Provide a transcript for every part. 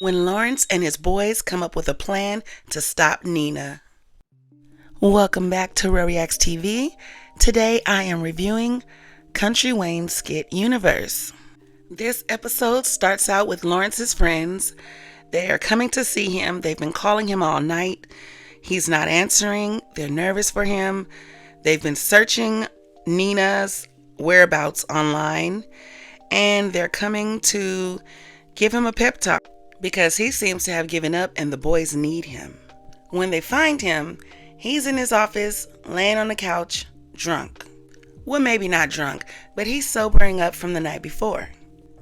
when Lawrence and his boys come up with a plan to stop Nina. Welcome back to Reacts TV. Today I am reviewing Kountry Wayne Skit Universe. This episode starts out with Lawrence's friends. They are coming to see him. They've been calling him all night. He's not answering. They're nervous for him. They've been searching Nina's whereabouts online, and they're coming to give him a pep talk because he seems to have given up and the boys need him. When they find him, he's in his office, laying on the couch, drunk. Well, maybe not drunk, but he's sobering up from the night before.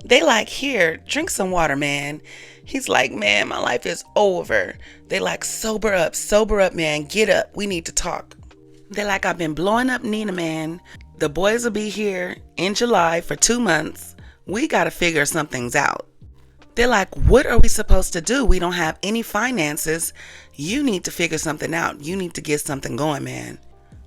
They like, here, drink some water, man. He's like, man, my life is over. They like, sober up, man. Get up. We need to talk. They're like, I've been blowing up Nina, man. The boys will be here in July for 2 months. We got to figure some things out. They're like, what are we supposed to do? We don't have any finances. You need to figure something out. You need to get something going, man.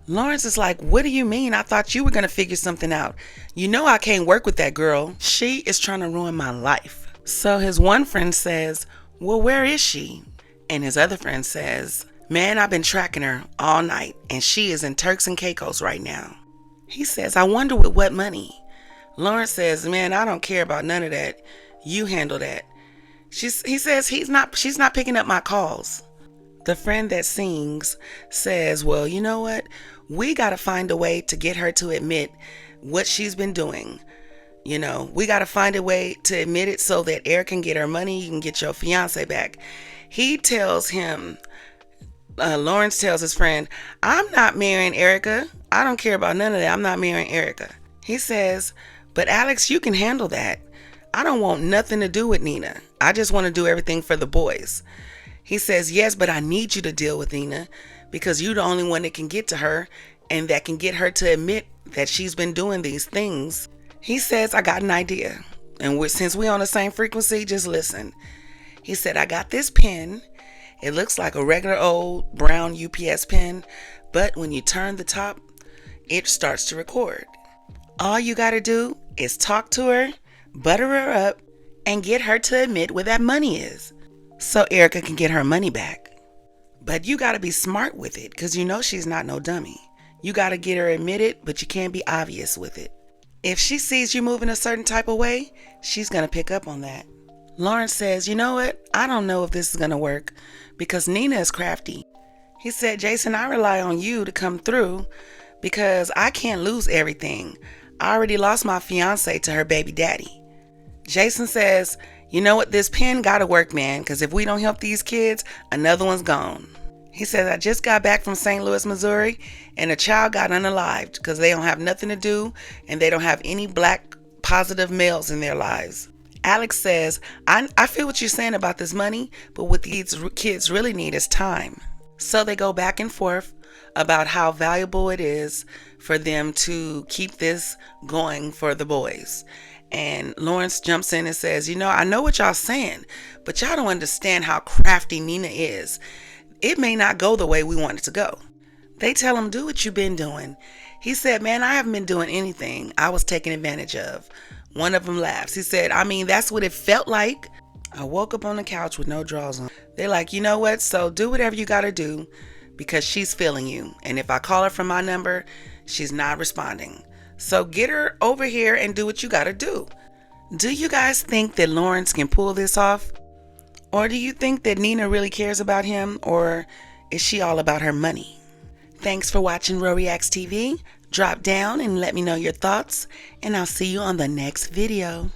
Lawrence is like, what do you mean? I thought you were going to figure something out. You know I can't work with that girl. She is trying to ruin my life. So his one friend says, well, where is she? And his other friend says, man, I've been tracking her all night, and she is in Turks and Caicos right now. He says, I wonder with what money. Lawrence says, man, I don't care about none of that. You handle that. He says she's not picking up my calls. The friend that sings says, well, you know what? We got to find a way to get her to admit what she's been doing. You know, we got to find a way to admit it so that Eric can get her money. You can get your fiancée back. He tells him, Lawrence tells his friend, I'm not marrying Erica. I don't care about none of that. I'm not marrying Erica. He says, but Alex, you can handle that. I don't want nothing to do with Nina. I just want to do everything for the boys. He says, yes, but I need you to deal with Nina because you're the only one that can get to her and that can get her to admit that she's been doing these things. He says, I got an idea. And since we're on the same frequency, just listen. He said, I got this pen. It looks like a regular old brown UPS pen, but when you turn the top, it starts to record. All you got to do is talk to her, butter her up, and get her to admit where that money is so Erica can get her money back. But you got to be smart with it because you know she's not no dummy. You got to get her admitted, but you can't be obvious with it. If she sees you moving a certain type of way, she's going to pick up on that. Lawrence says, you know what? I don't know if this is going to work because Nina is crafty. He said, Jason, I rely on you to come through because I can't lose everything. I already lost my fiancée to her baby daddy. Jason says, you know what? This pen got to work, man, because if we don't help these kids, another one's gone. He says, I just got back from St. Louis, Missouri, and a child got unalived because they don't have nothing to do and they don't have any black positive males in their lives. Alex says, I feel what you're saying about this money, but what these kids really need is time. So they go back and forth about how valuable it is for them to keep this going for the boys. And Lawrence jumps in and says, you know, I know what y'all saying, but y'all don't understand how crafty Nina is. It may not go the way we want it to go. They tell him, do what you've been doing. He said, man, I haven't been doing anything. I was taken advantage of. One of them laughs. He said, I mean, that's what it felt like. I woke up on the couch with no drawers on. They're like, you know what? So do whatever you got to do because she's feeling you. And if I call her from my number, she's not responding. So get her over here and do what you got to do. Do you guys think that Lawrence can pull this off? Or do you think that Nina really cares about him? Or is she all about her money? Thanks for watching Reacts TV. Drop down and let me know your thoughts. And I'll see you on the next video.